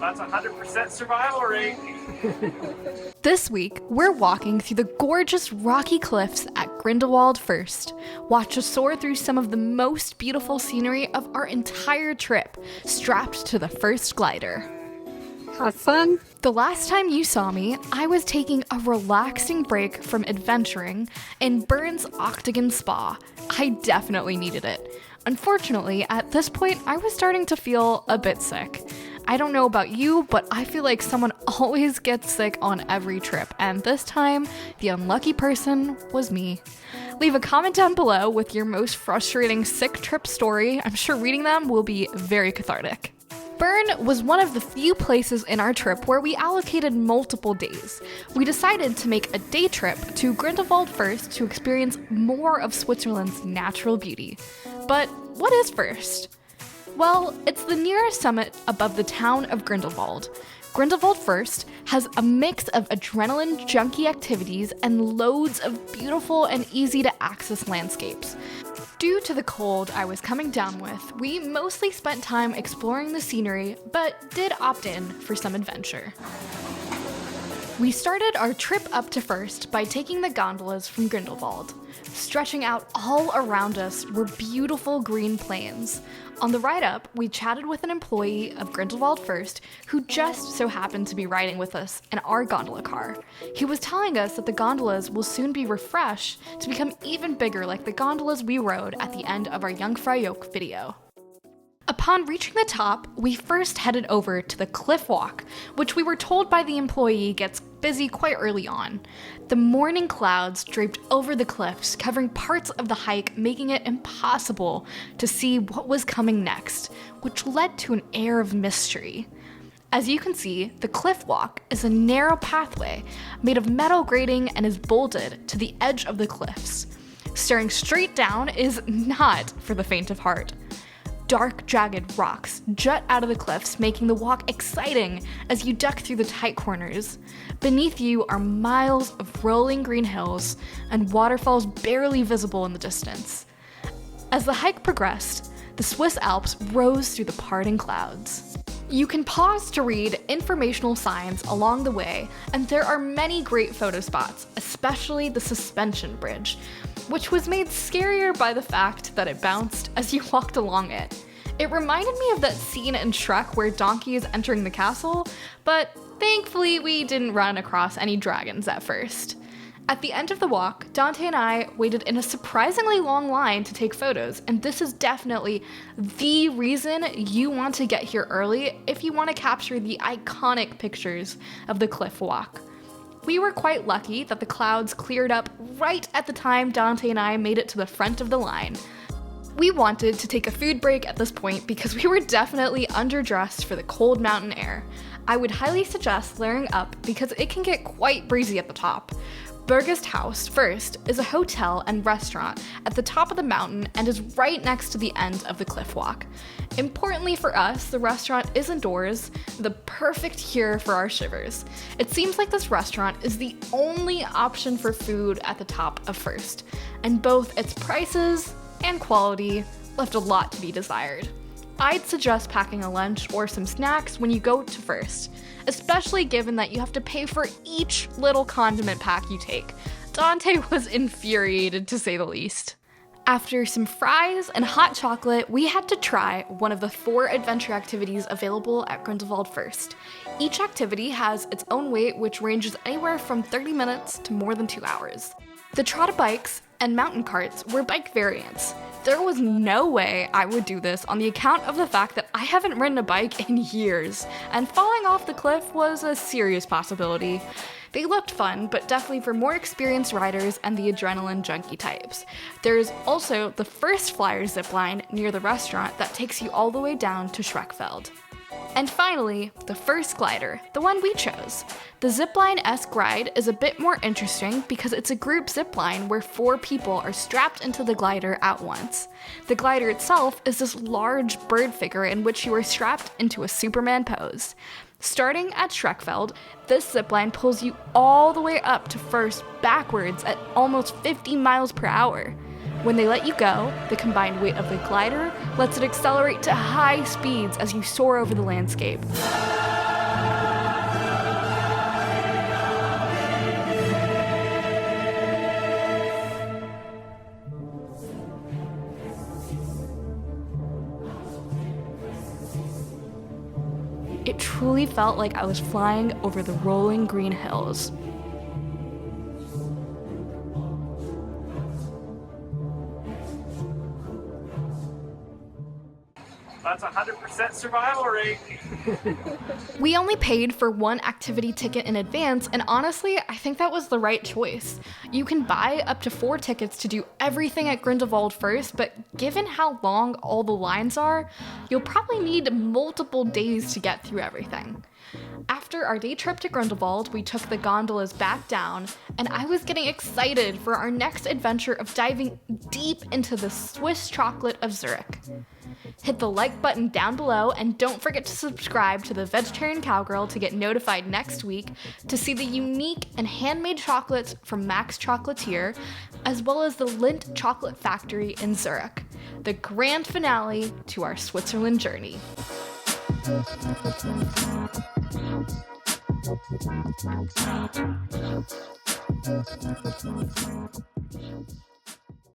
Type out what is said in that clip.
That's 100% survival rate. This week, we're walking through the gorgeous rocky cliffs at Grindelwald first. Watch us soar through some of the most beautiful scenery of our entire trip, strapped to the first glider. Have fun. The last time you saw me, I was taking a relaxing break from adventuring in Bern's Octagon Spa. I definitely needed it. Unfortunately, at this point, I was starting to feel a bit sick. I don't know about you, but I feel like someone always gets sick on every trip, and this time, the unlucky person was me. Leave a comment down below with your most frustrating sick trip story. I'm sure reading them will be very cathartic. Bern was one of the few places in our trip where we allocated multiple days. We decided to make a day trip to Grindelwald first to experience more of Switzerland's natural beauty. But what is first? Well, it's the nearest summit above the town of Grindelwald. Grindelwald First has a mix of adrenaline junkie activities and loads of beautiful and easy to access landscapes. Due to the cold I was coming down with, we mostly spent time exploring the scenery, but did opt in for some adventure. We started our trip up to First by taking the gondolas from Grindelwald. Stretching out all around us were beautiful green plains. On the ride up, we chatted with an employee of Grindelwald First who just so happened to be riding with us in our gondola car. He was telling us that the gondolas will soon be refreshed to become even bigger like the gondolas we rode at the end of our Jungfraujoch video. Upon reaching the top, we first headed over to the cliff walk, which we were told by the employee gets busy quite early on. The morning clouds draped over the cliffs, covering parts of the hike, making it impossible to see what was coming next, which led to an air of mystery. As you can see, the cliff walk is a narrow pathway made of metal grating and is bolted to the edge of the cliffs. Staring straight down is not for the faint of heart. Dark, jagged rocks jut out of the cliffs, making the walk exciting as you duck through the tight corners. Beneath you are miles of rolling green hills and waterfalls barely visible in the distance. As the hike progressed, the Swiss Alps rose through the parting clouds. You can pause to read informational signs along the way, and there are many great photo spots, especially the suspension bridge, which was made scarier by the fact that it bounced as you walked along it. It reminded me of that scene in Shrek where Donkey is entering the castle, but thankfully we didn't run across any dragons at first. At the end of the walk, Dante and I waited in a surprisingly long line to take photos, and this is definitely the reason you want to get here early if you want to capture the iconic pictures of the cliff walk. We were quite lucky that the clouds cleared up right at the time Dante and I made it to the front of the line. We wanted to take a food break at this point because we were definitely underdressed for the cold mountain air. I would highly suggest layering up because it can get quite breezy at the top. Burgesthaus First is a hotel and restaurant at the top of the mountain and is right next to the end of the cliff walk. Importantly for us, the restaurant is indoors, the perfect cure for our shivers. It seems like this restaurant is the only option for food at the top of First, and both its prices and quality left a lot to be desired. I'd suggest packing a lunch or some snacks when you go to First, especially given that you have to pay for each little condiment pack you take. Dante was infuriated, to say the least. After some fries and hot chocolate, we had to try one of the 4 adventure activities available at Grindelwald First. Each activity has its own wait, which ranges anywhere from 30 minutes to more than 2 hours. The trotted bikes and mountain carts were bike variants. There was no way I would do this on the account of the fact that I haven't ridden a bike in years, and falling off the cliff was a serious possibility. They looked fun, but definitely for more experienced riders and the adrenaline junkie types. There's also the first flyer zipline near the restaurant that takes you all the way down to Schreckfeld. And finally, the first glider, the one we chose. The zipline-esque ride is a bit more interesting because it's a group zipline where 4 people are strapped into the glider at once. The glider itself is this large bird figure in which you are strapped into a Superman pose. Starting at Schreckfeld, this zipline pulls you all the way up to First backwards at almost 50 miles per hour. When they let you go, the combined weight of the glider lets it accelerate to high speeds as you soar over the landscape. It truly felt like I was flying over the rolling green hills. That's 100% survival rate. We only paid for one activity ticket in advance, and honestly, I think that was the right choice. You can buy up to 4 tickets to do everything at Grindelwald first, but given how long all the lines are, you'll probably need multiple days to get through everything. After our day trip to Grindelwald, we took the gondolas back down, and I was getting excited for our next adventure of diving deep into the Swiss chocolate of Zurich. Hit the like button down below, and don't forget to subscribe to the Vegetarian Cowgirl to get notified next week to see the unique and handmade chocolates from Max Chocolatier, as well as the Lindt Chocolate Factory in Zurich, the grand finale to our Switzerland journey.